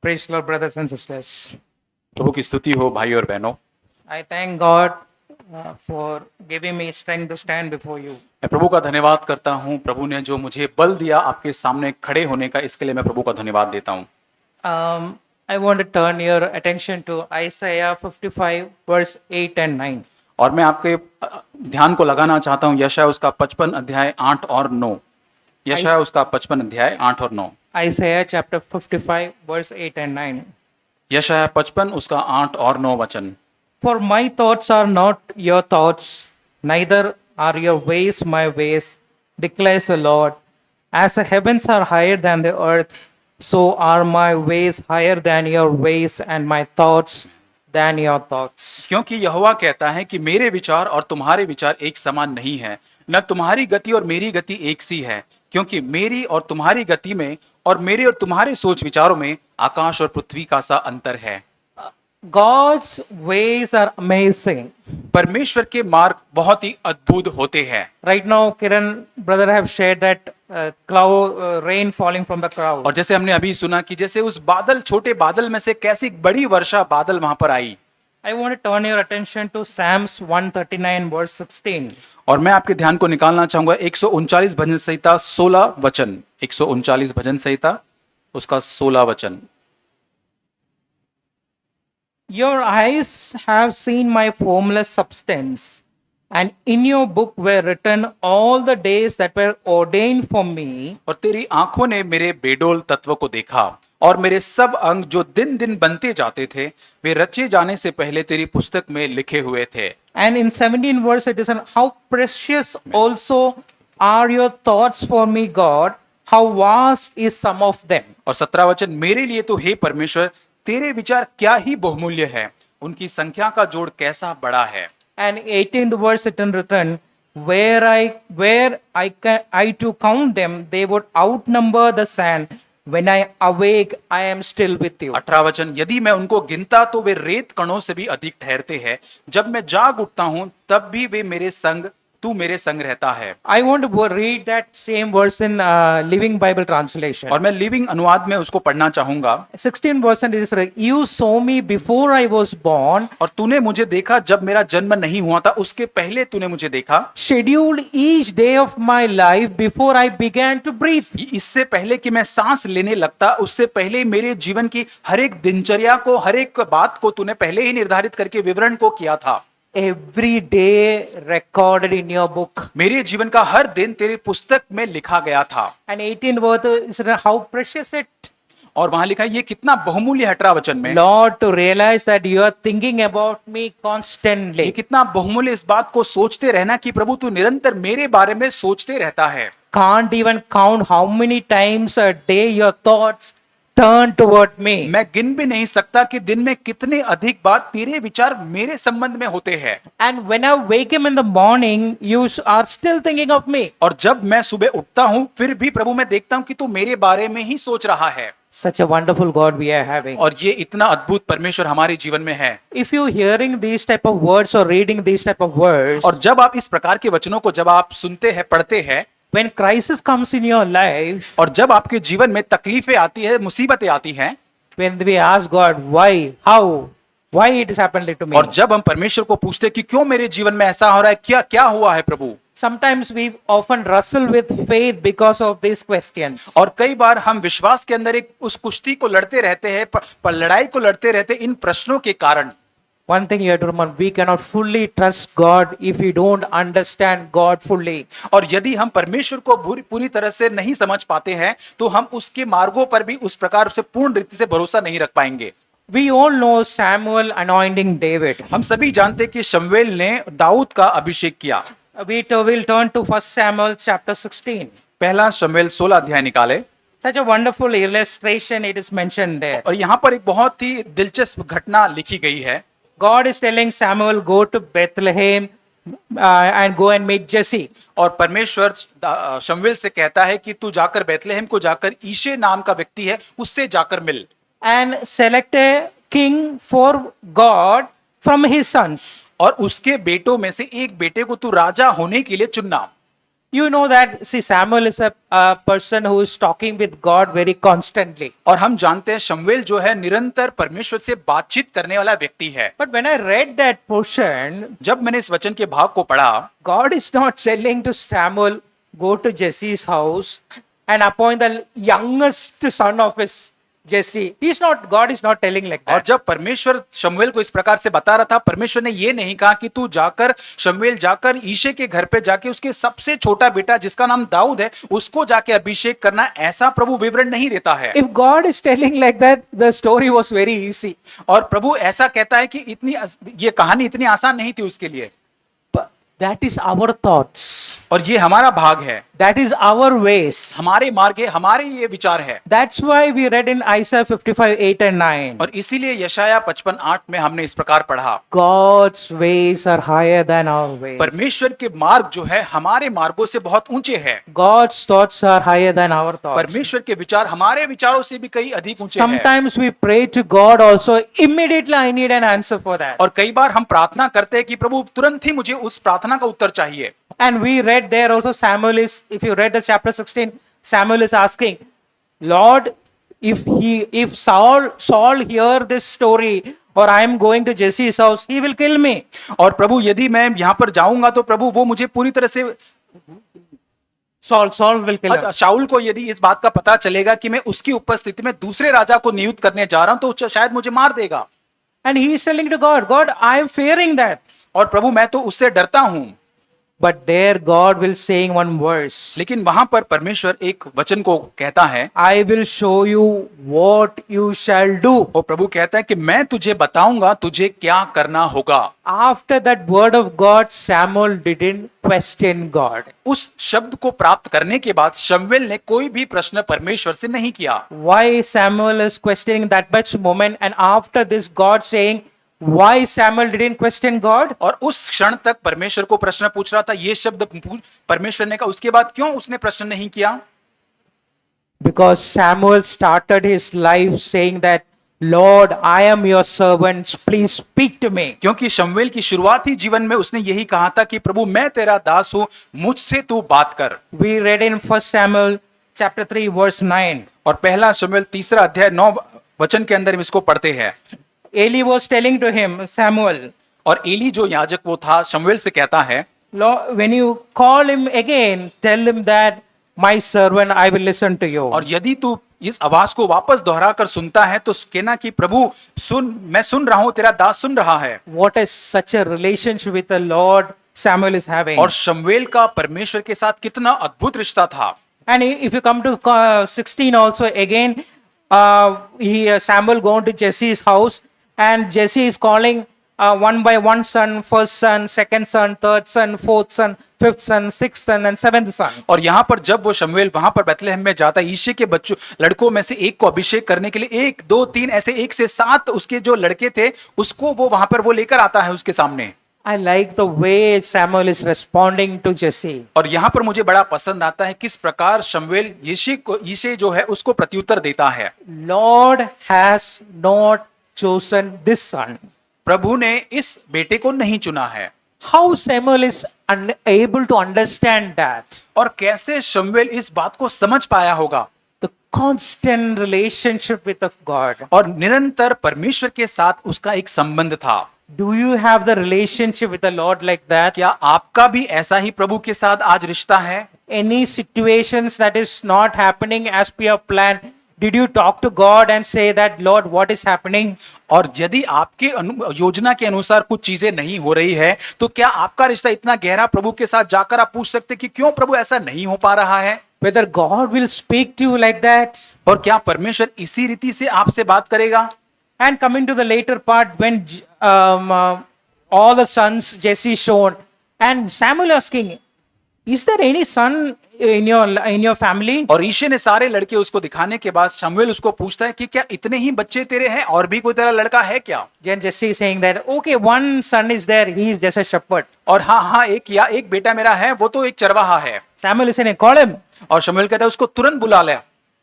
Praise the Lord, brothers and sisters. प्रभु की स्तुति हो भाई और बहनों। I thank God for giving me strength to stand before you. मैं प्रभु का धन्यवाद करता हूँ। प्रभु ने जो मुझे बल दिया आपके सामने खड़े होने का, इसके लिए मैं प्रभु का धन्यवाद देता हूँ। I want to turn your attention to Isaiah 55, verse 8 and 9. और मैं आपके ध्यान को लगाना चाहता हूँ यशायाह उसका 55 अध्याय 8 और 9। यशायाह उसका 55 अध्याय 8 और 9। Isaiah chapter 55, verse 8 and 9. यशायाह 55 उसका 8 और 9 वचन। For my thoughts are not your thoughts, neither are your ways my ways, declares the Lord. As the heavens are higher than the earth, so are my ways higher than your ways, and my thoughts than your thoughts. क्योंकि यहोवा कहता है कि मेरे विचार और तुम्हारे विचार एक समान नहीं है, न तुम्हारी गति और मेरी गति एक सी है, क्योंकि मेरी और तुम्हारी गति में और मेरे और तुम्हारे सोच विचारों में आकाश और पृथ्वी का सा अंतर है। God's ways are amazing. परमेश्वर के मार्ग बहुत ही अद्भुत होते हैं। Right now, Kiran brother have shared that rain falling from the cloud. और जैसे हमने अभी सुना कि जैसे उस बादल, छोटे बादल में से कैसी बड़ी वर्षा बादल वहां पर आई। I want to turn your attention to Psalms 139, verse 16. और मैं आपके ध्यान को निकालना चाहूंगा 139 भजन संहिता 16 वचन। 139 भजन संहिता उसका 16 वचन। Your eyes have seen my formless substance, and in your book were written all the days that were ordained for me. और तेरी आंखों ने मेरे बेडोल तत्व को देखा, और मेरे सब अंग जो दिन दिन बनते जाते थे वे रचे जाने से पहले तेरी पुस्तक में लिखे हुए थे। And in 17 verse it is, how precious also are your thoughts for me, God, how vast is sum of them. और 17 वचन, मेरे लिए तो हे परमेश्वर तेरे विचार क्या ही बहुमूल्य है, उनकी संख्या का जोड़ कैसा बड़ा है। And 18th verse it is written, where I to count them, they would outnumber the sand. When I awake, I am still with you. 18 वचन, यदि मैं उनको गिनता तो वे रेत कणों से भी अधिक ठहरते हैं। जब मैं जाग उठता हूं तब भी वे मेरे संग, तू मेरे संग रहता है। I want to read that same verse in Living Bible translation. और मैं लिविंग अनुवाद में उसको पढ़ना चाहूंगा। 16 verse it is, you saw me before I was born, और तूने मुझे देखा जब मेरा जन्म नहीं हुआ था, उसके पहले तूने मुझे देखा। scheduled each day of my life before I began to breathe. इससे पहले कि मैं सांस लेने लगता, उससे पहले मेरे जीवन की हर एक दिनचर्या को, हर एक बात को तूने पहले ही निर्धारित करके विवरण को किया था। Every day recorded in your book. मेरे जीवन का हर दिन तेरी पुस्तक में लिखा गया था। And 18 verse is, how precious it, और वहां लिखा है ये कितना बहुमूल्य है। 18 वचन में, Lord, to realize that you are thinking about me ये constantly. कितना बहुमूल्य इस बात को सोचते रहना कि प्रभु तू निरंतर मेरे बारे में सोचते रहता है। Can't even count how many times a day your thoughts turn toward me. मैं गिन भी नहीं सकता कि दिन में कितने अधिक बार तेरे विचार मेरे संबंध में होते हैं। And when I wake him in the morning, you are still thinking of me. और जब मैं सुबह उठता हूं फिर भी प्रभु मैं देखता हूं कि तू मेरे बारे में ही सोच रहा है। Such a wonderful God we are having. और ये इतना अद्भुत परमेश्वर हमारे जीवन में है। If you hearing these type of words or reading these type of words, और जब आप इस प्रकार के वचनों को जब आप सुनते हैं, पढ़ते हैं, when crisis comes in your life, और जब आपके जीवन में तकलीफें आती है, मुसीबतें आती हैं, when we ask God, why it has happened to me, और जब हम परमेश्वर को पूछते कि क्यों मेरे जीवन में ऐसा हो रहा है, क्या क्या हुआ है प्रभु। sometimes we often wrestle with faith because of these questions. और कई बार हम विश्वास के अंदर एक उस कुश्ती को लड़ते रहते हैं, पर लड़ाई को लड़ते रहते इन प्रश्नों के कारण। One thing you have to remember, we cannot fully trust God if we don't understand God fully. और यदि हम परमेश्वर को पूरी तरह से नहीं समझ पाते हैं तो हम उसके मार्गों पर भी उस प्रकार से पूर्ण रीति से भरोसा नहीं रख पाएंगे। We all know Samuel anointing David. हम सभी जानते हैं कि शमूएल ने दाऊद का अभिषेक किया। We will turn to 1 Samuel chapter 16. पहला शमूएल 16 अध्याय निकाले। Such a wonderful illustration it is mentioned there. और यहाँ पर एक बहुत ही दिलचस्प घटना लिखी गई है। God is telling Samuel, go to Bethlehem and go and meet Jesse. और परमेश्वर शमूएल से कहता है कि तू जाकर बैतलहम को जाकर ईशे नाम का व्यक्ति है उससे जाकर मिल। And select a king for God from his sons. और उसके बेटों में से एक बेटे को तू राजा होने के लिए चुनना। You know that, see, Samuel is a person who is talking with God very constantly. और हम जानते हैं शमूएल जो है निरंतर परमेश्वर से बातचीत करने वाला व्यक्ति है। But when I read that portion, जब मैंने इस वचन के भाग को पढ़ा, God is not telling to Samuel, go to Jesse's house and appoint the youngest son of his Jesse. God is not telling like और that. जब परमेश्वर शमूएल को इस प्रकार से बता रहा था, परमेश्वर ने ये नहीं कहा कि तू जाकर शमूएल जाकर ईशे के घर पे जाके उसके सबसे छोटा बेटा जिसका नाम दाऊद है उसको जाके अभिषेक करना, ऐसा प्रभु विवरण नहीं देता है। If God is telling like that, the story was very easy. और प्रभु ऐसा कहता है कि ये कहानी इतनी आसान नहीं थी उसके लिए। But that is our thoughts. और ये हमारा भाग है, That is our ways. हमारे मार्ग है, हमारे ये विचार है। That's why we read in Isaiah 55:8 and 9. और इसीलिए यशाया 55:8 में हमने इस प्रकार पढ़ा, God's ways are higher than our ways. परमेश्वर के मार्ग जो है हमारे मार्गों से बहुत ऊंचे हैं। God's thoughts are higher than our thoughts. परमेश्वर के विचार हमारे विचारों से भी कई अधिक ऊंचे हैं। Sometimes we pray to God also, immediately I need an answer for that. और कई बार हम प्रार्थना करते हैं कि प्रभु तुरंत ही मुझे उस प्रार्थना का उत्तर चाहिए। And we read there also, Samuel is, if you read the chapter 16, Samuel is asking, Lord, if Saul hear this story, or I am going to Jesse's house, he will kill me. और प्रभु यदि मैं यहाँ पर जाऊंगा तो प्रभु वो मुझे पूरी तरह से, Saul will kill him. शाऊल को यदि इस बात का पता चलेगा कि मैं उसकी उपस्थिति में दूसरे राजा को नियुक्त करने जा रहा हूं तो शायद मुझे मार देगा। And he is telling to God, God, I am fearing that. और प्रभु मैं तो उससे डरता हूं। But there God will saying one verse. लेकिन वहां पर परमेश्वर एक वचन को कहता है, I will show you what you shall do. और प्रभु कहता है कि मैं तुझे बताऊंगा तुझे क्या करना होगा। After that word of God, Samuel didn't question God. उस शब्द को प्राप्त करने के बाद शमूएल ने कोई भी प्रश्न परमेश्वर से नहीं किया। Why Samuel is questioning that much moment, and after this God saying, why Samuel didn't question God? और उस क्षण तक परमेश्वर को प्रश्न पूछ रहा था, ये शब्द परमेश्वर ने कहा, उसके बाद क्यों उसने प्रश्न नहीं किया? Because Samuel started his life saying that, Lord, I am your servant, please speak to me. क्योंकि शमूएल की शुरुआती जीवन में उसने यही कहा था कि प्रभु मैं तेरा दास हूं, मुझसे तू बात कर। We read in 1 Samuel chapter 3 verse 9. और पहला शमूएल 3 अध्याय 9 वचन के अंदर हम इसको पढ़ते हैं। Eli was telling to him, Samuel, और एली जो याजक वो था शमूएल से कहता है, Lord, when you call him again, tell him that my servant, I will listen to you. और यदि तू इस आवाज को वापस दोहरा कर सुनता है तो कहना कि प्रभु सुन, मैं सुन रहा हूं, तेरा दास सुन रहा है। What is such a relationship with the Lord Samuel is having. और शमूएल का परमेश्वर के साथ कितना अद्भुत रिश्ता था। And if you come to 16 also again, Samuel going to Jesse's house, and Jesse is calling one by one son, first son, second son, third son, fourth son, fifth son, sixth son, and seventh son. और यहाँ पर जब वो शमूएल वहां पर बैतलहम में जाता है, यिशै के बच्चों लड़कों में से एक को अभिषेक करने के लिए 1 2 3 ऐसे 1 से 7 उसके जो लड़के थे उसको वो वहां पर वो लेकर आता है उसके सामने। I like the way Samuel is responding to Jesse. और यहाँ पर मुझे बड़ा पसंद आता है किस प्रकार शमूएल यिशै जो है उसको प्रत्युत्तर देता है। Lord has not chosen this son. प्रभु ने इस बेटे को नहीं चुना है। How Samuel is unable to understand that? और कैसे शमूएल इस बात को समझ पाया होगा? The constant relationship with of God. और निरंतर परमेश्वर के साथ उसका एक संबंध था। Do you have the relationship with the Lord like that? क्या आपका भी ऐसा ही प्रभु के साथ आज रिश्ता है? Any situations that is not happening as per your plan, did you talk to God and say that, Lord, what is happening? और यदि आपके योजना के अनुसार कुछ चीजें नहीं हो रही है तो क्या आपका रिश्ता इतना गहरा प्रभु के साथ जाकर आप पूछ सकते कि क्यों प्रभु ऐसा नहीं हो पा रहा है? Whether God will speak to you like that? और क्या परमेश्वर इसी रीति से आपसे बात करेगा? And coming to the later part, when all the sons Jesse shown, and Samuel asking, is there any son in your family? और यिशै ने सारे लड़के उसको दिखाने के बाद शमूएल उसको पूछता है कि क्या इतने ही बच्चे तेरे हैं और भी कोई तेरा लड़का है क्या? Then Jesse is saying that, okay, one son is there, he is just a shepherd. और हाँ एक बेटा मेरा है, वो तो एक चरवाहा है। Samuel is saying, call him. और शमूएल कहता है उसको तुरंत बुला ले।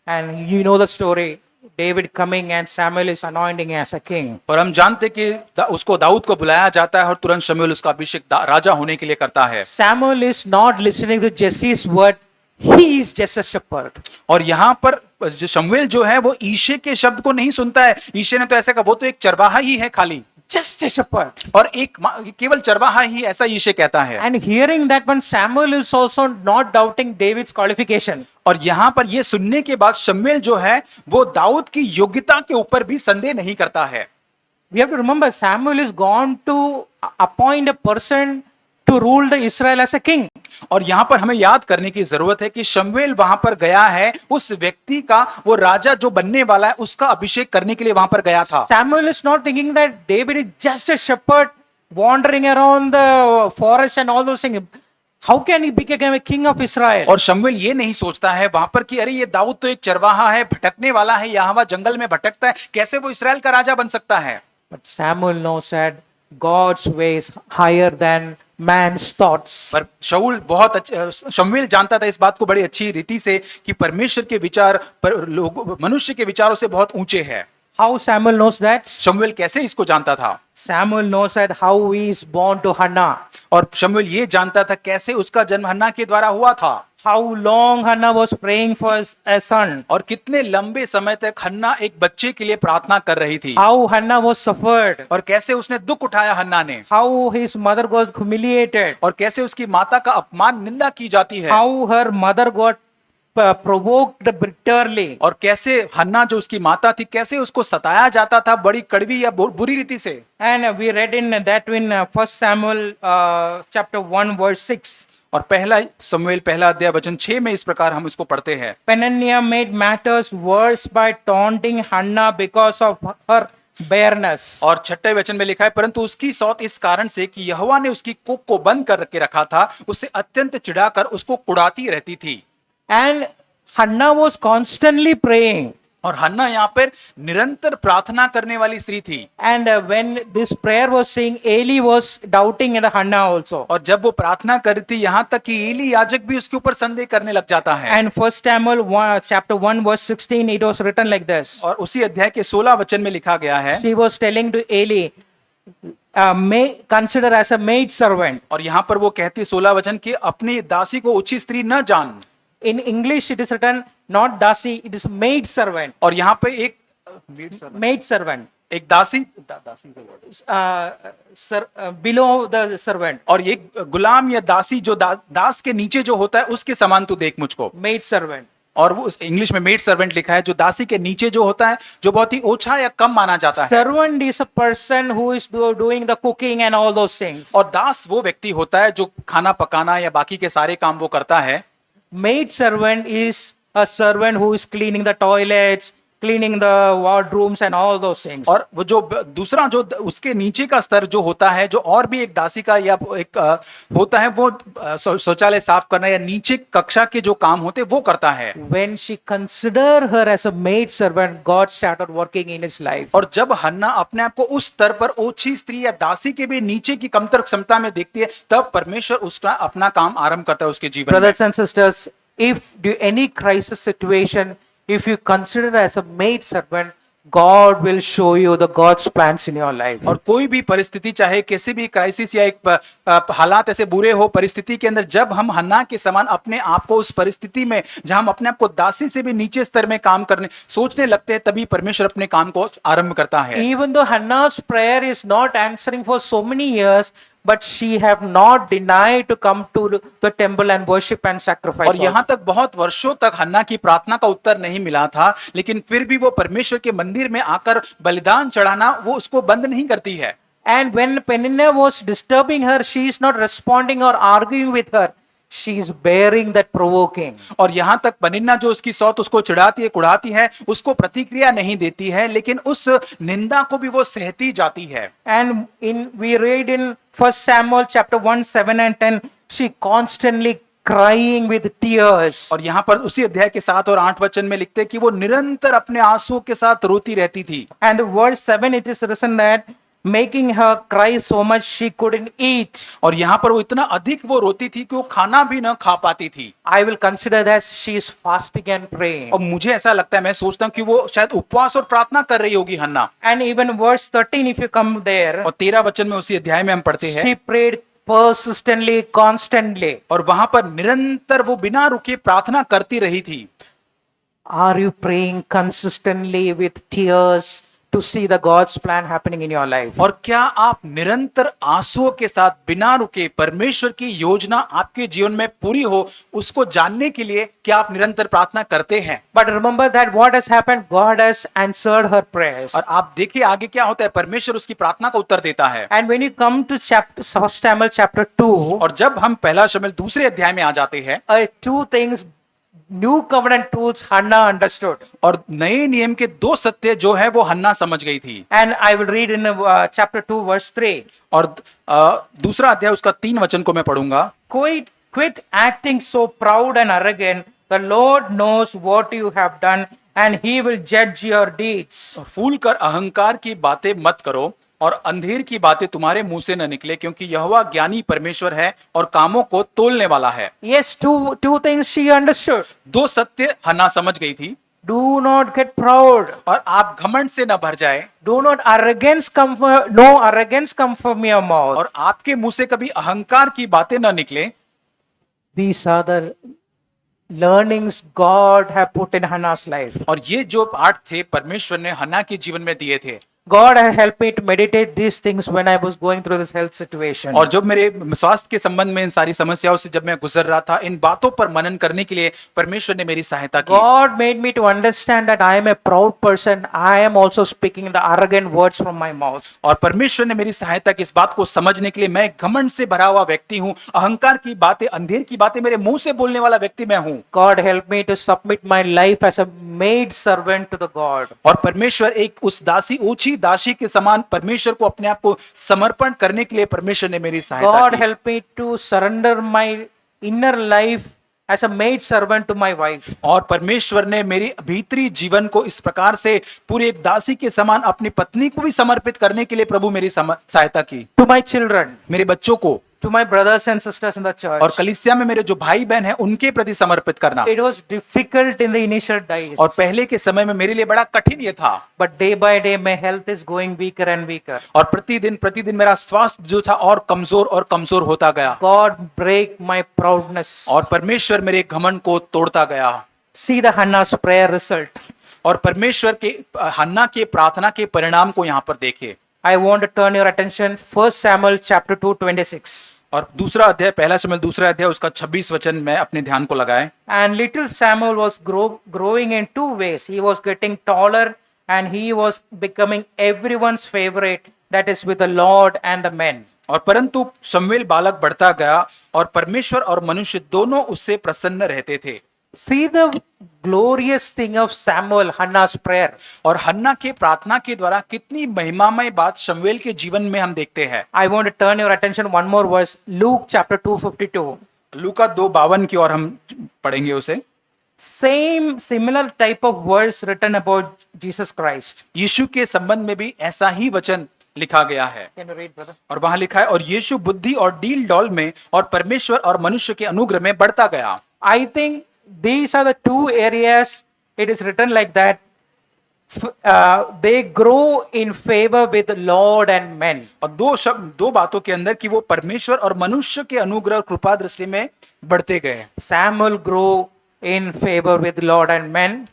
And you know the story. David coming and Samuel is anointing as a king. पर हम जानते कि उसको दाऊद को बुलाया जाता है और तुरंत शमूएल उसका अभिषेक राजा होने के लिए करता है। Samuel is not listening to Jesse's word. He is just a shepherd. और यहाँ पर जो शमूएल जो है वो ईशे के शब्द को नहीं सुनता है। ईशे ने तो ऐसा कहा, वो तो एक चरवाहा ही है खाली, Just a shepherd. और एक केवल चरवाहा ही, ऐसा ईशे कहता है। And hearing that one, Samuel is also not doubting David's qualification. और यहाँ पर ये सुनने के बाद शमूएल जो है वो दाऊद की योग्यता के ऊपर भी संदेह नहीं करता है। We have to remember, Samuel is gone to appoint a person to rule the Israel as a king. और यहाँ पर हमें याद करने की जरूरत है कि शमूएल वहां पर गया है, उस व्यक्ति का, वो राजा जो बनने वाला है उसका अभिषेक करने के लिए वहां पर गया था। Samuel is not thinking that David is just a shepherd wandering around the forest and all those things. How can he become a king of Israel? और शमूएल ये नहीं सोचता है वहां पर कि अरे ये दाऊद तो एक चरवाहा है, भटकने वाला है, यहाँ वहां जंगल में भटकता है, कैसे वो इसराइल का राजा बन सकता है। But Samuel knows that God's ways higher than man's thoughts. पर शाऊल बहुत शमूएल जानता था इस बात को बड़ी अच्छी रीति से कि परमेश्वर के विचार पर लोग मनुष्य के विचारों से बहुत ऊंचे हैं। How Samuel knows that? शमूएल कैसे इसको जानता था? Samuel knows that how he is born to Hannah. और शमूएल ये जानता था कैसे उसका जन्म हन्ना के द्वारा हुआ था, How long Hannah was praying for a son. और कितने लंबे समय तक हन्ना एक बच्चे के लिए प्रार्थना कर रही थी, How Hannah was suffered. और कैसे उसने दुख उठाया हन्ना ने, How his mother was humiliated. और कैसे उसकी माता का अपमान निंदा की जाती है, How her mother got provoked bitterly. और कैसे हन्ना जो उसकी माता थी कैसे उसको सताया जाता था बड़ी कड़वी या बुरी रीति से। And we read in that in 1 Samuel chapter 1 verse 6. और पहला शमूएल पहला अध्याय वचन 6 में इस प्रकार हम इसको पढ़ते हैं। Peninnah made matters worse by taunting Hannah because of her barrenness. और छठे वचन में लिखा है, परंतु उसकी सौत इस कारण से कि यहोवा ने उसकी कुख को बंद करके रखा था, उससे अत्यंत चिढ़ाकर उसको कुड़ाती रहती थी। And Hannah was constantly praying. और हन्ना यहाँ पर निरंतर प्रार्थना करने वाली स्त्री थी। And when this prayer was saying, Eli was doubting at Hannah also. और जब वो प्रार्थना कर रही थी यहाँ तक कि एली याजक भी उसके ऊपर संदेह करने लग जाता है। And 1 Samuel chapter 1 verse 16, it was written like this. और उसी अध्याय के 16 वचन में लिखा गया है, She was telling to Eli, may consider as a maid servant. और यहाँ पर वो कहती है 16 वचन की, अपनी दासी को उच्च स्त्री न जान। In English it is written not dasi, it is maid servant. और यहाँ पे एक Maid servant. एक दासी Below the servant. और एक गुलाम या दासी जो दास के नीचे जो होता है उसके समान तू देख मुझको। Maid servant. और वो इंग्लिश में मेड सर्वेंट लिखा है, जो दासी के नीचे जो होता है, जो बहुत ही ओछा या कम माना जाता है। Servant is a person who is doing the cooking and all those things. और दास वो व्यक्ति होता है जो खाना पकाना या बाकी के सारे काम वो करता है। Maid servant is a servant who is cleaning the toilets, cleaning the wardrooms and all those things. और वो जो दूसरा जो उसके नीचे का स्तर जो होता है, जो और भी एक दासी का या एक होता है, वो शौचालय साफ करना या नीचे कक्षा के जो काम होते वो करता है। When she considered her as a maid servant, God started working in his life. और जब हन्ना अपने आप को उस स्तर पर ओछी स्त्री या दासी के भी नीचे की कमतर क्षमता में देखती है, तब परमेश्वर उसका अपना काम आरंभ करता है उसके जीवन में। Brothers and sisters, if do any crisis situation, if you consider as a maid servant, God will show you the God's plans in your life. और कोई भी परिस्थिति, चाहे किसी भी क्राइसिस या एक हालात ऐसे बुरे हो परिस्थिति के अंदर, जब हम हन्ना के समान अपने आप को उस परिस्थिति में, जहां हम अपने आप को दासी से भी नीचे स्तर में काम करने सोचने लगते हैं, तभी परमेश्वर अपने काम को आरंभ करता है। Even though Hannah's prayer is not answering for so many years, but she have not denied to come to the temple and worship and sacrifice. और यहाँ तक बहुत वर्षों तक हन्ना की प्रार्थना का उत्तर नहीं मिला था, लेकिन फिर भी वो परमेश्वर के मंदिर में आकर बलिदान चढ़ाना वो उसको बंद नहीं करती है। And when Peninnah was disturbing her, she is not responding or arguing with her. She is bearing that provoking. और यहाँ तक पनिन्ना जो उसकी सौत उसको चिढ़ाती है, कुढ़ाती है, उसको प्रतिक्रिया नहीं देती है, लेकिन उस निंदा को भी वो सहती जाती है। And we read in 1 Samuel chapter 1, 7 and 10, she constantly crying with tears. और यहाँ पर उसी अध्याय के 7 और 8 वचन में लिखते हैं कि वो निरंतर अपने आंसुओं के साथ रोती रहती थी। And verse 7 it is written that making her cry so much she couldn't eat. और यहाँ पर वो इतना अधिक वो रोती थी कि वो खाना भी न खा पाती थी। I will consider that she is fasting and praying. और मुझे ऐसा लगता है, मैं सोचता हूँ कि वो शायद उपवास और प्रार्थना कर रही होगी हन्ना। And even verse 13, if you come there, और 13 वचन में उसी अध्याय में हम पढ़ते हैं, she prayed persistently, constantly. और वहां पर निरंतर वो बिना रुके प्रार्थना करती रही थी। Are you praying consistently with tears to see the God's plan happening in your life? और क्या आप निरंतर आंसुओं के साथ बिना रुके परमेश्वर की योजना आपके जीवन में पूरी हो उसको जानने के लिए क्या आप निरंतर प्रार्थना करते हैं? But remember that what has happened, God has answered her prayers. और आप देखिए आगे क्या होता है, परमेश्वर उसकी प्रार्थना का उत्तर देता है। And when you come to chapter 1 Samuel chapter 2, और जब हम पहला शमूएल दूसरे अध्याय में आ जाते हैं, two things, new covenant truths Hannah understood. और नए नियम के दो सत्य जो है वो हन्ना समझ गई थी। And I will read in chapter 2 verse 3. और दूसरा अध्याय उसका 3 वचन को मैं पढ़ूंगा। Quit acting so proud and arrogant. The Lord knows what you have done and he will judge your deeds. फूल कर अहंकार की बातें मत करो और अंधेर की बातें तुम्हारे मुंह से न निकले, क्योंकि यहोवा ज्ञानी परमेश्वर है और कामों को तोलने वाला है। Yes, two things she understood. दो सत्य हन्ना समझ गई थी। Do not get proud. और आप घमंड से न भर जाए, No arrogance come from your mouth. और आपके मुंह से कभी अहंकार की बातें न निकले। These are the learnings God have put in Hannah's life. और ये जो पाठ थे परमेश्वर ने हन्ना के जीवन में दिए थे। God has helped me to meditate these things when I was going through this health situation. और जब मेरे स्वास्थ्य के संबंध में इन सारी समस्याओं से जब मैं गुजर रहा था, इन बातों पर मनन करने के लिए परमेश्वर ने मेरी सहायता की। God made me to understand that I am a proud person. I am also speaking the arrogant words from my mouth. और परमेश्वर ने मेरी सहायता की इस बात को समझने के लिए, मैं घमंड से भरा हुआ व्यक्ति हूँ, अहंकार की बातें, अंधेर की बातें मेरे मुंह से बोलने वाला व्यक्ति मैं हूँ। God helped me to submit my life as a maid servant to the God. और परमेश्वर एक उस दासी, ऊंची दासी के समान परमेश्वर को अपने आप को समर्पण करने के लिए परमेश्वर ने मेरी सहायता God की। helped me to surrender my inner life as a maid servant to my wife. और परमेश्वर ने मेरी भीतरी जीवन को इस प्रकार से पूरी एक दासी के समान अपनी पत्नी को भी समर्पित करने के लिए प्रभु मेरी सहायता की। To my children, मेरे बच्चों को, to my brothers and sisters in the church. और कलीसिया में मेरे जो भाई बहन हैं उनके प्रति समर्पित करना। It was difficult in the initial days. और पहले के समय में मेरे लिए बड़ा कठिन ये था। But day by day my health is going weaker and weaker. और प्रतिदिन मेरा स्वास्थ्य जो था और कमजोर होता गया। God break my proudness. और परमेश्वर मेरे घमंड को तोड़ता गया। See the Hannah's prayer result. और परमेश्वर के हन्ना के प्रार्थना के परिणाम को यहाँ पर देखे। I want to turn your attention 1 Samuel chapter 2 26. और दूसरा अध्याय, पहला शमूएल दूसरा अध्याय उसका 26 वचन में अपने ध्यान को लगाए। And little Samuel was growing in two ways. He was getting taller and he was becoming everyone's favorite, that is with the Lord and the men. और परंतु शमूएल बालक बढ़ता गया और परमेश्वर और मनुष्य दोनों उससे प्रसन्न रहते थे। See the glorious thing of Samuel, Hannah's prayer. और हन्ना के प्रार्थना के द्वारा कितनी महिमामय बात शमूएल के जीवन में हम देखते हैं। I want to turn your attention one more verse, Luke chapter 2:52. लूका 2:52 की ओर हम पढ़ेंगे उसे। Similar type of verse written about Jesus Christ. यीशु के संबंध में भी ऐसा ही वचन लिखा गया है। Can you read, brother? और वहां लिखा है, और यीशु बुद्धि और डील डॉल में और परमेश्वर और मनुष्य के अनुग्रह में बढ़ता गया। I think these are the two areas it is written like that. They grow in favor with the Lord and men. और दो बातों के अंदर कि वो परमेश्वर और मनुष्य के अनुग्रह और कृपा दृष्टि में बढ़ते गए। Samuel grew in favor with Lord and men.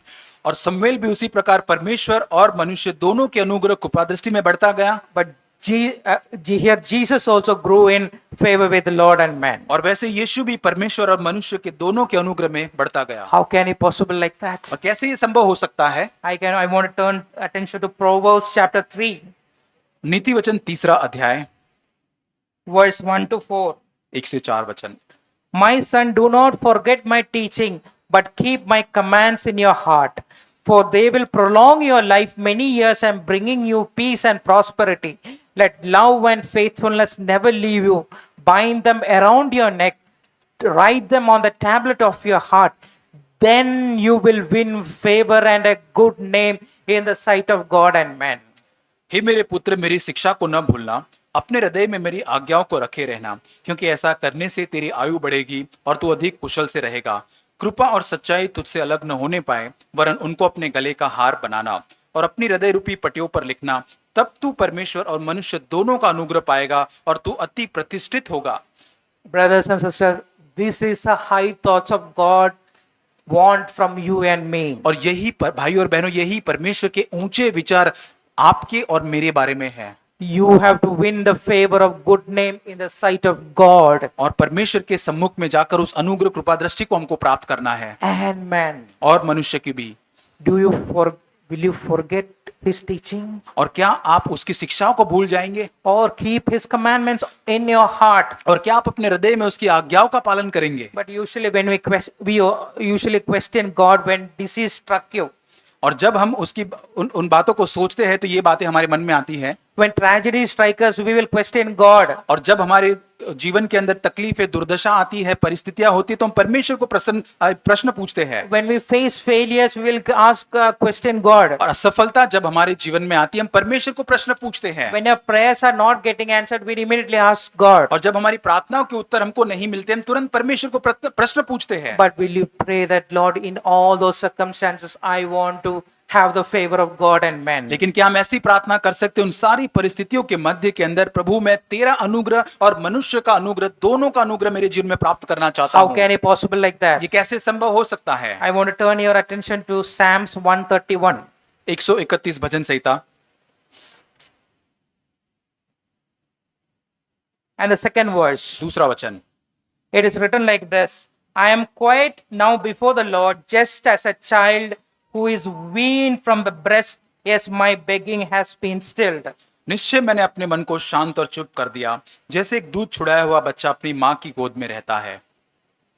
और शमूएल भी उसी प्रकार परमेश्वर और मनुष्य दोनों के अनुग्रह कृपा दृष्टि में बढ़ता गया। But here Jesus also grew in favor with the Lord and man. और वैसे यीशु भी परमेश्वर और मनुष्य के दोनों के अनुग्रह में बढ़ता गया। How can it possible like that? और कैसे ये संभव हो सकता है? I want to turn attention to Proverbs chapter 3, नीति वचन तीसरा अध्याय verse 1 to 4. 1 से 4 वचन। My son, do not forget my teaching, but keep my commands in your heart, for they will prolong your life many years and bringing you peace and prosperity. Let love and faithfulness never leave you. Bind them around your neck, write them on the tablet of your heart. Then you will win favor and a good name in the sight of God and man. हे मेरे पुत्र, मेरी शिक्षा को न भूलना, अपने हृदय में मेरी आज्ञाओं को रखे रहना, क्योंकि ऐसा करने से तेरी आयु बढ़ेगी और तू अधिक कुशल से रहेगा। कृपा और सच्चाई तुझसे अलग न होने पाए, वरन उनको अपने गले का हार बनाना और अपनी हृदय रूपी पटियों पर लिखना। तब तू परमेश्वर और मनुष्य दोनों का अनुग्रह पाएगा और तू अति प्रतिष्ठित होगा। Brothers and sisters, this is a high thoughts of God want from you and me. और यही पर भाई और बहनों, यही परमेश्वर के ऊंचे विचार आपके और मेरे बारे में है। You have to win the favor of good name in the sight of God और परमेश्वर के सम्मुख में जाकर उस अनुग्रह कृपा दृष्टि को हमको प्राप्त करना है, and man. और मनुष्य की भी। Will you forget his teaching और क्या आप उसकी शिक्षाओं को भूल जाएंगे? or keep his commandments in your heart? और क्या आप अपने हृदय में उसकी आज्ञाओं का पालन करेंगे? But usually when we usually question God when disease struck you, और जब हम उसकी उन बातों को सोचते हैं तो ये बातें हमारे मन में आती हैं। when tragedy strikes us, we will question God. और जब हमारे जीवन के अंदर तकलीफें, दुर्दशा आती है, परिस्थितियां होती है, तो हम परमेश्वर को प्रश्न पूछते हैं। When we face failures, we will ask question God. और असफलता जब हमारे जीवन में आती है, हम परमेश्वर को प्रश्न पूछते हैं। When our prayers are not getting answered, we immediately ask God. और जब हमारी प्रार्थनाओं के उत्तर हमको नहीं मिलते, हम तुरंत परमेश्वर को प्रश्न पूछते हैं। But will you pray that, Lord, in all those circumstances, I want to have the favor of God and man? लेकिन क्या हम ऐसी प्रार्थना कर सकते हैं, उन सारी परिस्थितियों के मध्य के अंदर, प्रभु मैं तेरा अनुग्रह और मनुष्य का अनुग्रह, दोनों का अनुग्रह मेरे जीवन में प्राप्त करना चाहता How हूं। can it possible like that? ये कैसे संभव हो सकता है? I want to turn your attention to Psalms 131. 131 bhajan Samhita And the second verse. दूसरा वचन। It is written like this: I am quiet now before the Lord, just as a child who is weaned from the breast. Yes, my begging has been stilled. निश्चय मैंने अपने मन को शांत और चुप कर दिया, जैसे एक दूध छुड़ाया हुआ बच्चा अपनी माँ की गोद में रहता है।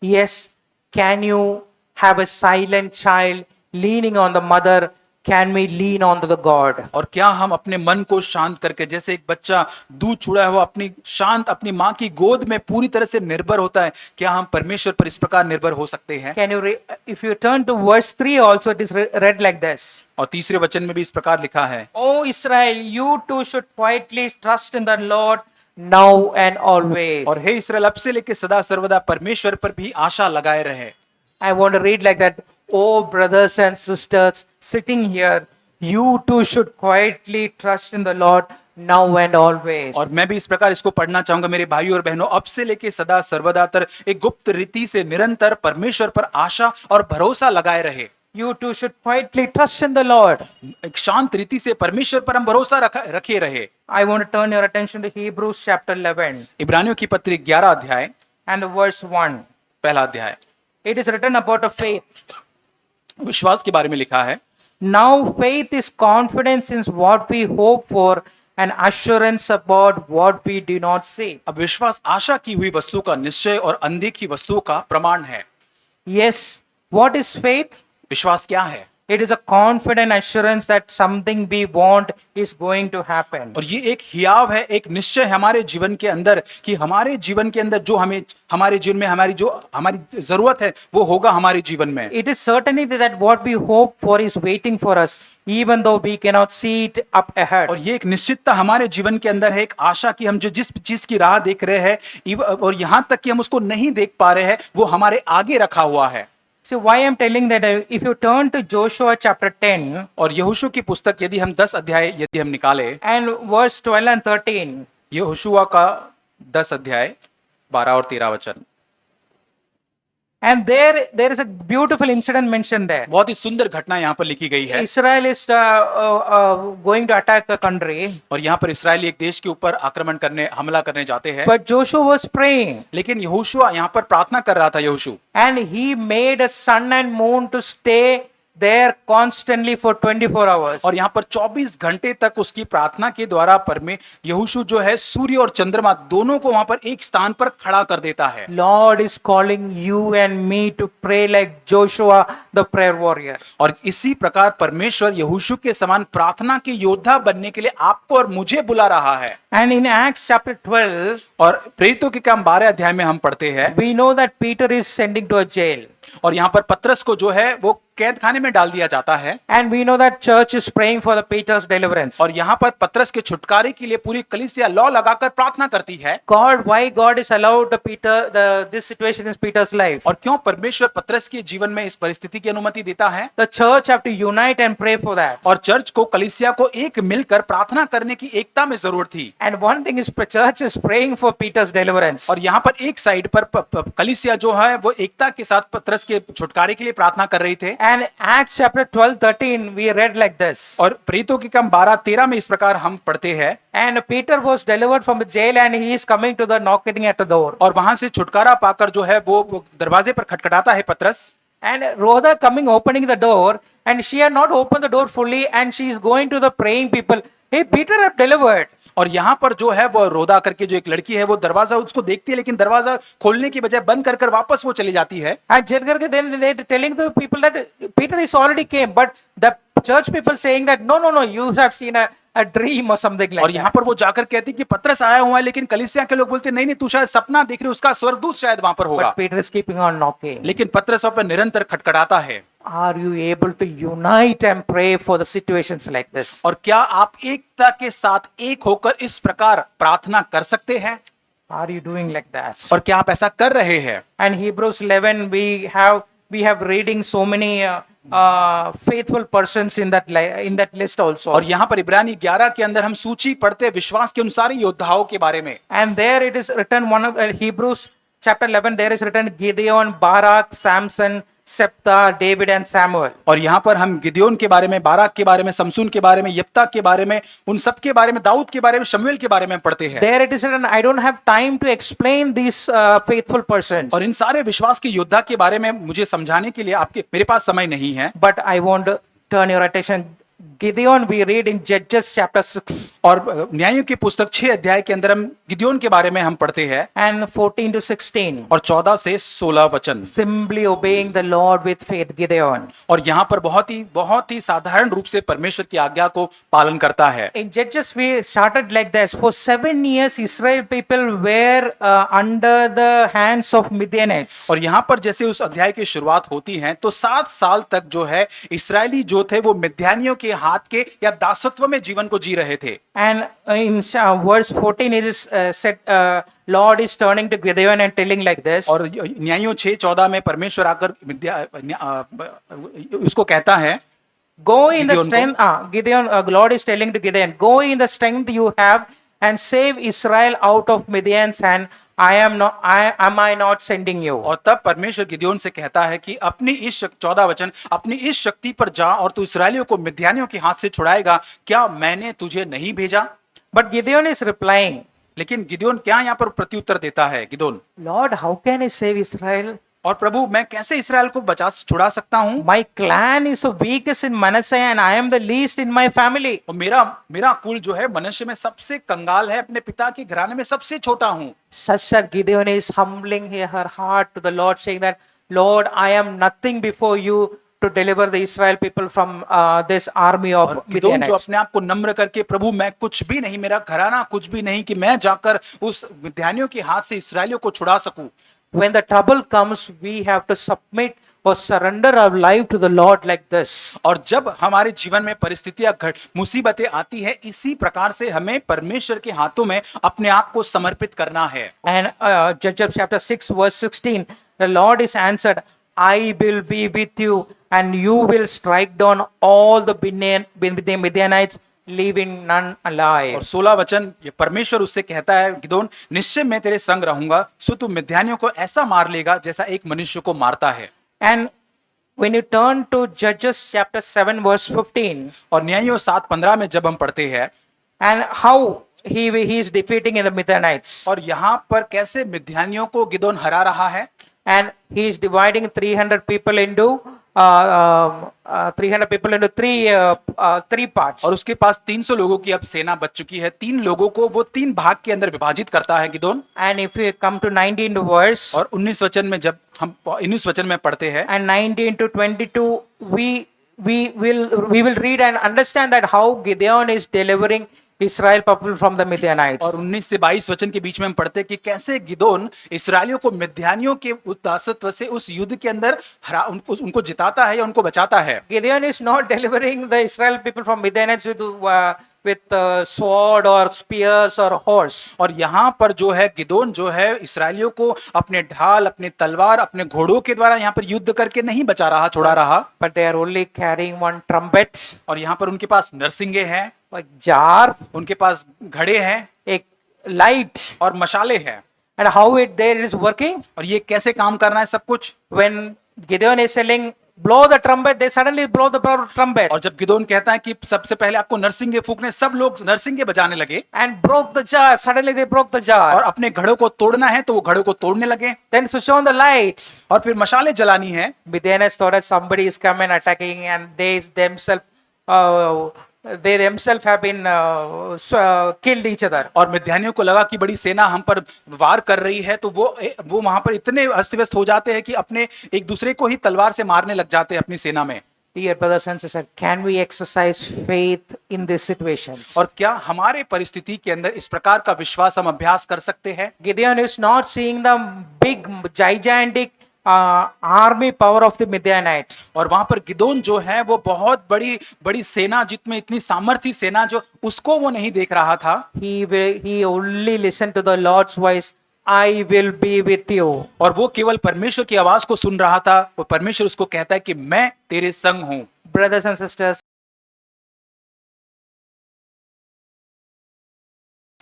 Yes, can you have a silent child leaning on the mother? Can we lean on to the God? और क्या हम अपने मन को शांत करके, जैसे एक बच्चा दूध छुड़ाया हुआ अपनी माँ की गोद में पूरी तरह से निर्भर होता है, क्या हम परमेश्वर पर इस प्रकार निर्भर हो सकते हैं? Can you if you turn to verse 3 also, it is read like this: और तीसरे वचन में भी इस प्रकार लिखा है, O Israel, you too should quietly trust in the Lord now and always. और हे इस्राएल, अब से लेके सदा सर्वदा परमेश्वर पर भी आशा लगाए रहे। I want to read like that. Oh, brothers and sisters sitting here, you too should quietly trust in the Lord now and always. और मैं भी इस प्रकार इसको पढ़ना चाहूंगा, मेरे भाइयों और बहनों, अब से लेके सदा सर्वदा तक एक गुप्त रीति से निरंतर परमेश्वर पर आशा और भरोसा लगाए रहे। You too should quietly trust in the Lord. एक शांत रीति से परमेश्वर पर हम भरोसा रखे रहे। I want to turn your attention to Hebrews chapter 11 इब्रानियों की पत्री 11 अध्याय and verse 1. पहला अध्याय। It is written about a faith. विश्वास के बारे में लिखा है, Now faith is confidence in what we hope for and assurance about what we do not see. अब विश्वास आशा की हुई वस्तु का निश्चय और अनदेखी वस्तुओं का प्रमाण है। Yes, what is faith? विश्वास क्या है? It is a confident assurance that something we want is going to happen. और ये एक हियाव है, एक निश्चय हमारे जीवन के अंदर कि हमारे जीवन के अंदर जो हमारे जीवन में हमारी जरूरत है वो होगा हमारे जीवन में। It is certainty that what we hope for is waiting for us, even though we cannot see it up ahead. और ये एक निश्चितता हमारे जीवन के अंदर है, एक आशा कि हम जो जिस चीज की राह देख रहे हैं और यहाँ तक कि हम उसको नहीं देख पा रहे हैं, वो हमारे आगे रखा हुआ है। So why I'm telling that, if you turn to Joshua chapter 10 और यहोशू की पुस्तक यदि हम 10 अध्याय यदि हम निकाले, and verse 12 and 13, यहोशुआ का 10 अध्याय 12 और 13 वचन, and there is a beautiful incident mentioned there. बहुत ही सुंदर घटना यहाँ पर लिखी गई है। Israel is going to attack a country, और यहाँ पर इस्राएली एक देश के ऊपर हमला करने जाते हैं, but Joshua was praying लेकिन यहोशुआ यहाँ पर प्रार्थना कर रहा था। यहोशू and he made a sun and moon to stay there constantly for 24 hours. और यहाँ पर 24 घंटे तक उसकी प्रार्थना के द्वारा यहोशू जो है सूर्य और चंद्रमा दोनों को वहां पर एक स्थान पर खड़ा कर देता है। Lord is calling you and me to pray like Joshua the prayer warrior. और इसी प्रकार परमेश्वर यहोशू के समान प्रार्थना के योद्धा बनने के लिए आपको और मुझे बुला रहा है। And in Acts chapter 12, और प्रेरितों के काम 12 अध्याय में हम पढ़ते हैं, we know that Peter is sending to a jail. और यहाँ पर पतरस को जो है वो कैद खाने में डाल दिया जाता है। And we know that church is praying for the Peter's deliverance. और यहाँ पर पतरस के छुटकारे के लिए पूरी कलीसिया लौ लगाकर प्रार्थना करती है। Why God is allowed this situation in Peter's life? और क्यों परमेश्वर पतरस के जीवन में इस परिस्थिति की अनुमति देता है? The church have to unite and pray for that. और चर्च को, कलीसिया को एक मिलकर प्रार्थना करने की एकता में जरूरत थी। And one thing is, church is praying for Peter's deliverance. और यहाँ पर एक साइड पर कलीसिया जो है वो एकता के साथ पतरस के छुटकारे के लिए प्रार्थना कर रही थे। And Acts chapter 12:13 we read like this. और प्रेरितों के काम 12-13 में इस प्रकार हम पढ़ते हैं। And Peter was delivered from the jail and he is coming to the knocking at the door. और वहां से छुटकारा पाकर जो है वो दरवाजे पर खटखटाता है पतरस। And Rhoda coming opening the door and she had not opened the door fully and she is going to the praying people. Hey, Peter have delivered. और यहाँ पर जो है वो रोदा करके जो एक लड़की है वो दरवाजा उसको देखती है, लेकिन दरवाजा खोलने की बजाय बंद कर वापस वो चली जाती है। And then they telling the people that Peter is already came, but the church people saying that no, you have seen a dream or something like और यहाँ पर वो जाकर कहती कि पतरस आया हुआ है, लेकिन कलीसिया के लोग बोलते नहीं तू शायद सपना देख रही, उसका स्वर्गदूत शायद वहां पर होगा। But Peter is keeping on knocking. लेकिन पतरस वहां पर निरंतर खटखटाता है। Are you able to unite and pray for the situations like this? और क्या आप एकता के साथ एक होकर इस प्रकार प्रार्थना कर सकते हैं? Are you doing like that? और क्या आप ऐसा कर रहे हैं? And Hebrews 11 we have reading so many faithful persons in that list also. और यहाँ पर इब्रानी 11 के अंदर हम सूची पढ़ते हैं विश्वास के उन सारे योद्धाओं के बारे में। And there it is written, one of Hebrews chapter 11 there is written Gideon, Barak, Samson, Septa, David and Samuel. और यहाँ पर हम गिदयोन के बारे में, बाराक के बारे में, समसून के बारे में, यप्ता के बारे में, उन सब के बारे में, दाऊद के बारे में, शमूएल के बारे में पढ़ते हैं। There it is written, I don't have time to explain these faithful persons. और इन सारे विश्वास के योद्धा के बारे में मुझे समझाने के लिए मेरे पास समय नहीं है। But I want to turn your attention. Gideon we read in Judges chapter 6. और न्यायों की पुस्तक 6 अध्याय के अंदर हम गिदयोन के बारे में हम पढ़ते हैं। And 14 to 16. और 14 से 16 वचन। Simply obeying the Lord with faith, Gideon. और यहाँ पर बहुत ही साधारण रूप से परमेश्वर की आज्ञा को पालन करता है। In Judges we started like this. For 7 years Israel people were under the hands of Midianites. और यहाँ पर जैसे उस अध्याय की शुरुआत होती है तो 7 साल तक जो है इस्राएली जो थे वो मिद्यानियों के हाथ के या दासत्व में जीवन को जी रहे थे। And in verse 14 it is said, Lord is turning to Gideon and telling like this. और न्यायों 6:14 में परमेश्वर आकर उसको कहता है, Go in the strength, Gideon, Lord is telling to Gideon, go in the strength you have and save Israel out of Midian's hand. Am I not sending you? और तब परमेश्वर गिदयोन से कहता है कि अपनी इस 14 वचन, अपनी इस शक्ति पर जा और तू इस्राएलियों को मिद्यानियों के हाथ से छुड़ाएगा, क्या मैंने तुझे नहीं भेजा? But Gideon is replying. लेकिन गिदयोन क्या यहाँ पर प्रत्युत्तर देता है? गिदयोन, Lord, how can I save Israel? और प्रभु मैं कैसे इस्राएल को छुड़ा सकता हूँ? My clan is the weakest in Manasseh and I am the least in my family. और मेरा कुल जो है मनश्शे में सबसे कंगाल है, अपने पिता के घराने में सबसे छोटा हूँ। Such that Gideon is humbling her heart to the Lord, saying that, Lord, I am nothing before you to deliver the Israel people from this army of Gideon जो Midianites. अपने आप को नम्र करके, प्रभु मैं कुछ भी नहीं, मेरा घराना कुछ भी नहीं कि मैं जाकर उस मिद्यानियों के हाथ से इस्राएलियों को छुड़ा सकूं। When the trouble comes, we have to submit or surrender our life to the Lord like this. और जब हमारे जीवन में परिस्थितियां मुसीबतें आती है, इसी प्रकार से हमें परमेश्वर के हाथों में अपने आप को समर्पित करना है। And Judges chapter 6 verse 16, the Lord is answered, I will be with you and you will strike down all the Midianites, leaving none alive. और 16 वचन ये परमेश्वर उससे कहता है, गिदोन निश्चय मैं तेरे संग रहूंगा, सो तू मिद्यानियों को ऐसा मार लेगा जैसा एक मनुष्य को मारता है। And when you turn to Judges chapter 7 verse 15, और न्यायों 7:15 में जब हम पढ़ते हैं, and how he is defeating in the Midianites, और यहाँ पर कैसे मिद्यानियों को गिदोन हरा रहा है, and he is dividing 300 people into 3 parts. और उसके पास 300 लोगों की अब सेना बच चुकी है। 3 लोगों को वो 3 भाग के अंदर विभाजित करता है Gideon. And if you come to 19 verse, और 19 वचन में जब हम 19 वचन में पढ़ते हैं, and 19 to 22, we will read and understand that how Gideon is delivering Israel people from the Midianites. और 19 से 22 वचन के बीच में हम पढ़ते हैं कि कैसे गिदोन इसराइलियों को मिद्यानियों के उस दासत्व से उस युद्ध के अंदर उनको जिताता है या उनको बचाता है। Gideon is not delivering the Israel people from Midianites with sword or spears or horse. और यहाँ पर जो है गिदोन जो है इसराइलियों को अपने ढाल, अपने तलवार, अपने घोड़ों के द्वारा यहाँ पर युद्ध करके नहीं बचा रहा, छोड़ा रहा। But they are only carrying one trumpet, और यहाँ पर उनके पास नरसिंगे हैं, a jar, उनके पास घड़े हैं a light. और मशाले हैं। And how it there is working? और ये कैसे काम करना है सब कुछ? When Gideon is telling, blow the trumpet, they suddenly blow the trumpet और जब गिदोन कहता है कि सबसे पहले आपको नरसिंगे फूकने, सब लोग नरसिंगे बजाने लगे and broke the jar. Suddenly they broke the और jar. अपने घड़ों को तोड़ना है तो वो घड़ों को तोड़ने लगे Then switch on the lights. और फिर मशाले जलानी है। Midianites thought that somebody is coming attacking, and they themselves have been killed each other. और मिद्यानियों को लगा कि बड़ी सेना हम पर वार कर रही है, तो वो वहां पर इतने अस्त व्यस्त हो जाते हैं कि अपने एक दूसरे को ही तलवार से मारने लग जाते हैं अपनी सेना में। Dear brothers and sisters, can we exercise faith in these situations? और क्या हमारे परिस्थिति के अंदर इस प्रकार का विश्वास हम अभ्यास कर सकते हैं? Gideon is not seeing the big gigantic army power of the Midianites. और वहां पर गिदोन जो है वो बहुत बड़ी बड़ी सेना, जितमें इतनी सामर्थी सेना जो उसको वो नहीं देख रहा था। He only listened to the Lord's voice. I will be with you. और वो केवल परमेश्वर की आवाज को सुन रहा था। वो परमेश्वर उसको कहता है कि मैं तेरे संग हूं। Brothers and sisters,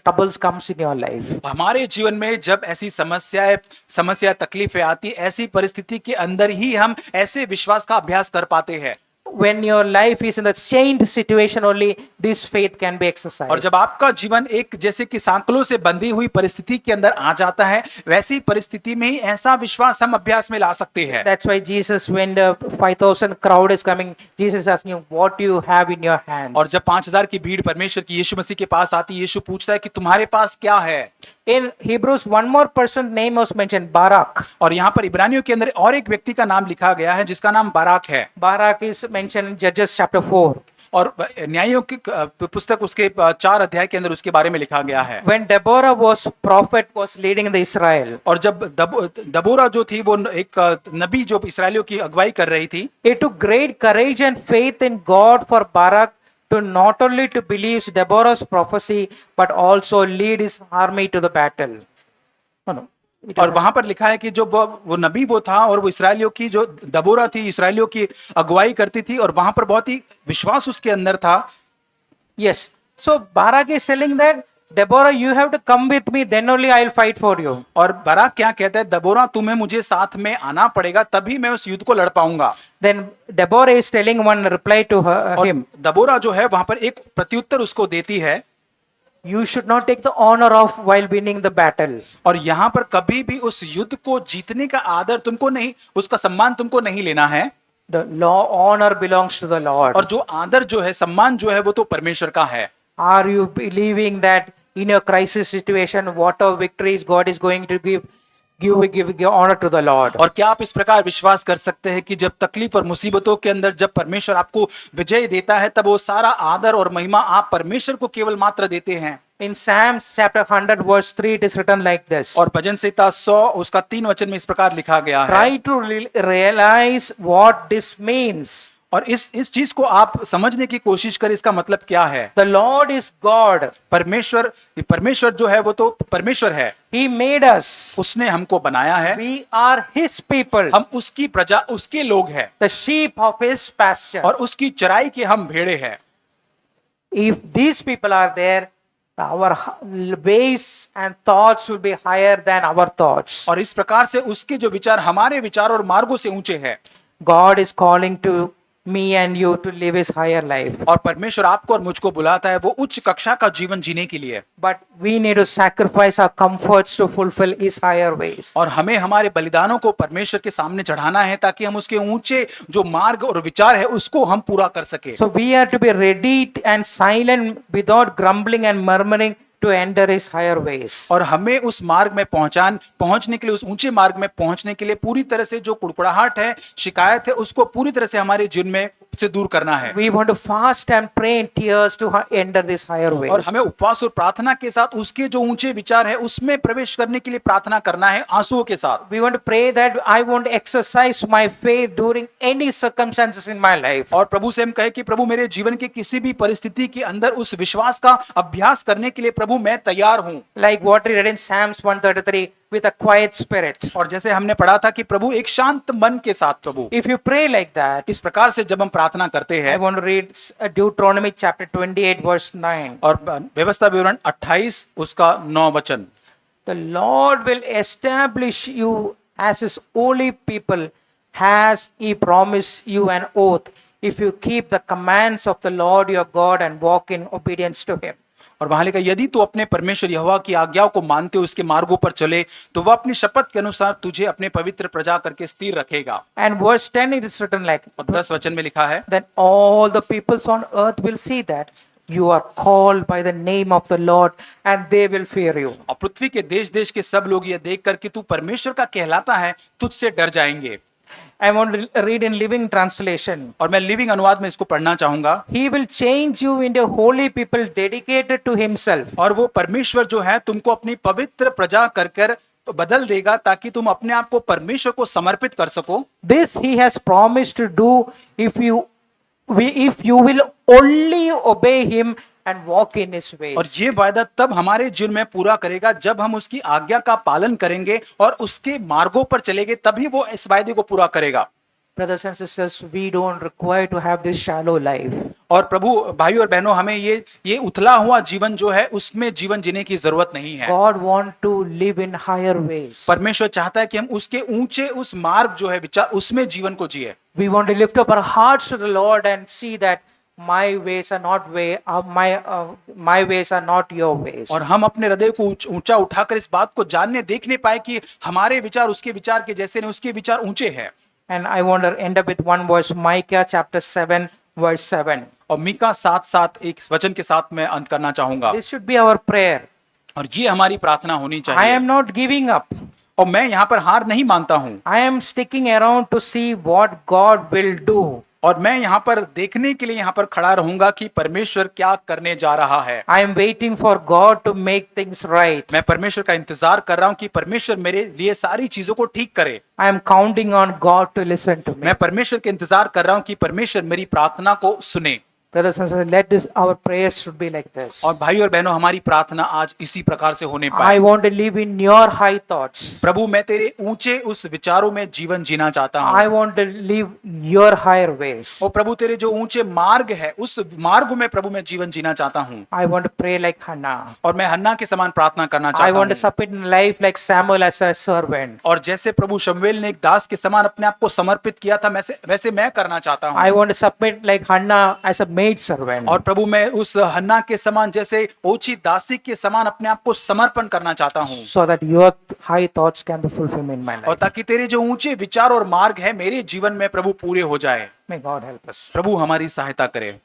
troubles comes in your life. हमारे जीवन में जब ऐसी समस्या तकलीफें आती, ऐसी परिस्थिति के अंदर ही हम ऐसे विश्वास का अभ्यास कर पाते हैं। When your life is in the chained situation, only this faith can be और exercised. जब आपका जीवन एक जैसे कि सांकलों से बंधी हुई परिस्थिति के अंदर आ जाता है, वैसी परिस्थिति में ही ऐसा विश्वास हम अभ्यास में ला सकते हैं। That's why Jesus, when the 5,000 crowd is coming, Jesus is asking you, what do you have in your hand? और जब 5000 की भीड़ परमेश्वर की यीशु मसीह के पास आती, यीशु पूछता है कि तुम्हारे पास क्या है? In Hebrews, one more person's name was mentioned, Barak. और यहाँ पर इब्रानियों के अंदर और एक व्यक्ति का नाम लिखा गया है जिसका नाम बाराक है। Barak is mentioned in Judges chapter 4. और न्यायों की पुस्तक उसके 4 अध्याय के अंदर उसके बारे में लिखा गया है। When Deborah was prophet, was leading the Israel. और जब दबोरा जो थी वो एक नबी जो इसराइलियों की अगुवाई कर रही थी, It took great courage and faith in God for Barak to not only to believe Deborah's prophecy, but also lead his army to the battle. No. और वहां पर लिखा है कि जो वो नबी वो था और वो इसराइलियों की जो दबोरा थी, इसराइलियों की अगुवाई करती थी और वहां पर बहुत ही विश्वास उसके अंदर था। Yes. So Barak is telling that, Deborah, you have to come with me, then only I will fight for you. और बाराक क्या कहता है, दबोरा तुम्हें मुझे साथ में आना पड़ेगा, तभी मैं उस युद्ध को लड़ पाऊंगा। Then Deborah is telling one reply to him. दबोरा जो है वहां पर एक प्रत्युत्तर उसको देती है, You should not take the honor of while winning the battle. और यहाँ पर कभी भी उस युद्ध को जीतने का आदर तुमको नहीं, उसका सम्मान तुमको नहीं लेना है। The law honor belongs to the Lord. और जो आदर जो है, सम्मान जो है, वो तो परमेश्वर का है। Are you believing that in your crisis situation, whatever victories God is going to give honor to the Lord? और क्या आप इस प्रकार विश्वास कर सकते हैं कि जब तकलीफ और मुसीबतों के अंदर जब परमेश्वर आपको विजय देता है, तब वो सारा आदर और महिमा आप परमेश्वर को केवल मात्र देते हैं। In Psalms chapter 100 verse 3, it is written like this. और भजन संहिता 100 उसका 3 वचन में इस प्रकार लिखा गया है। Try to realize what this means. और इस चीज को आप समझने की कोशिश करें, इसका मतलब क्या है। The Lord is God. परमेश्वर जो है वो तो परमेश्वर है। He made us. उसने हमको बनाया है। We are His people. हम उसकी प्रजा, उसके लोग हैं। The sheep of His pasture. और उसकी चराई के हम भेड़े हैं। If these people are there, our ways and thoughts will be higher than our thoughts. और इस प्रकार से उसके जो विचार हमारे विचार और मार्गों से ऊंचे हैं। God is calling to me and you to live His higher life. और परमेश्वर आपको और मुझको बुलाता है वो उच्च कक्षा का जीवन जीने के लिए। But we need to sacrifice our comforts to fulfill His higher ways. और हमें हमारे बलिदानों को परमेश्वर के सामने चढ़ाना है ताकि हम उसके ऊंचे जो मार्ग और विचार है उसको हम पूरा कर सके। So we are to be ready and silent without grumbling and murmuring to enter his higher ways. और हमें उस मार्ग में पहुंचने के लिए, उस ऊंचे मार्ग में पहुंचने के लिए पूरी तरह से जो कुड़कुड़ाहट है, शिकायत है, उसको पूरी तरह से हमारे जीवन में से दूर करना है। We want to fast and pray in tears to enter this higher और ways. हमें उपवास और प्रार्थना के साथ उसके जो ऊंचे विचार है उसमें प्रवेश करने के लिए प्रार्थना करना है, आंसुओं के साथ। We want to pray that I want to exercise my faith during any circumstances in my life. और प्रभु से हम कहे कि प्रभु मेरे जीवन के किसी भी परिस्थिति के अंदर उस विश्वास का अभ्यास करने के लिए प्रभु मैं तैयार हूं। Like what we read in Psalms 133, with a quiet spirit. और जैसे हमने पढ़ा था कि प्रभु एक शांत मन के साथ प्रभु, If you pray like that, इस प्रकार से जब हम प्रार्थना करते I हैं। want to read Deuteronomy chapter 28 verse 9. और व्यवस्था विवरण 28 उसका 9 वचन, The Lord will establish you as his holy people, has he promised you an oath, if you keep the commands of the Lord your God and walk in obedience to him. और वहां लिखा, यदि तू अपने परमेश्वर यहोवा की आज्ञाओं को मानते हुए उसके मार्गों पर चले तो वह अपनी शपथ के अनुसार तुझे अपने पवित्र प्रजा करके स्थिर रखेगा। And verse 10 it is written like, और 10 वचन में लिखा है, then all the peoples on earth will see that you are called by the name of the Lord and they will fear you. और पृथ्वी के देश देश के सब लोग यह देख कर कि तू परमेश्वर का कहलाता है, तुझसे डर जाएंगे। I want to read in Living Translation. और मैं लिविंग अनुवाद में इसको पढ़ना चाहूंगा। He will change you into holy people dedicated to himself. और वो परमेश्वर जो है तुमको अपनी पवित्र प्रजा कर कर बदल देगा ताकि तुम अपने आप को परमेश्वर को समर्पित कर सको। This he has promised to do if you will only obey him and walk in his ways. और ये वायदा तब हमारे जीवन में पूरा करेगा जब हम उसकी आज्ञा का पालन करेंगे और उसके मार्गों पर चलेंगे, तभी वो इस वायदे को पूरा करेगा। Brothers and sisters, we don't require to have this shallow life. और प्रभु भाई और बहनों, हमें ये उथला हुआ जीवन जो है उसमें जीवन जीने की जरूरत नहीं है। God want to live in higher ways. परमेश्वर चाहता है कि हम उसके ऊंचे उस मार्ग जो है विचार उसमें जीवन को जिए। We want to lift up our hearts to the Lord and see that my ways are not my ways are not your ways. और हम अपने हृदय को ऊंचा उठाकर इस बात को जानने देखने पाए कि हमारे विचार उसके विचार के जैसे नहीं, उसके विचार ऊंचे हैं। And I want to end up with one verse, Micah chapter 7 verse 7. और मीका 7:7 एक वचन के साथ मैं अंत करना चाहूंगा। This should be our prayer. और ये हमारी प्रार्थना होनी I चाहिए। am not giving up. और मैं यहाँ पर हार नहीं मानता हूँ। I am sticking around to see what God will do. और मैं यहाँ पर देखने के लिए यहाँ पर खड़ा रहूंगा कि परमेश्वर क्या करने जा रहा है। I am waiting for God to make things right. मैं परमेश्वर का इंतजार कर रहा हूँ कि परमेश्वर मेरे लिए सारी चीजों को ठीक करे। I am counting on God to listen to me. मैं परमेश्वर के इंतजार कर रहा हूँ कि परमेश्वर मेरी प्रार्थना को सुने। Brothers and sisters, our prayers should be like this. और भाई और बहनों, हमारी प्रार्थना आज इसी प्रकार से होने I पाए। want to live in your high thoughts. प्रभु मैं तेरे ऊंचे उस विचारों में जीवन जीना चाहता I हूँ। want to live your higher ways. और प्रभु तेरे जो ऊंचे मार्ग है उस मार्ग में प्रभु मैं जीवन जीना चाहता हूँ। I want to pray like Hannah. और मैं हन्ना के समान प्रार्थना करना I चाहता want to हूँ। submit in life like Samuel as a servant. और जैसे प्रभु शमूएल ने एक दास के समान अपने आप को समर्पित किया था, वैसे मैं करना चाहता हूँ। I want to submit like Hannah as a maid servant. और प्रभु मैं उस हन्ना के समान जैसे ओछी दासी के समान अपने आप को समर्पण करना चाहता हूँ। So that your high thoughts can be fulfilled in my और life. ताकि तेरे जो ऊंचे विचार और मार्ग है मेरे जीवन में प्रभु पूरे हो जाए। May God help us. प्रभु हमारी सहायता करे।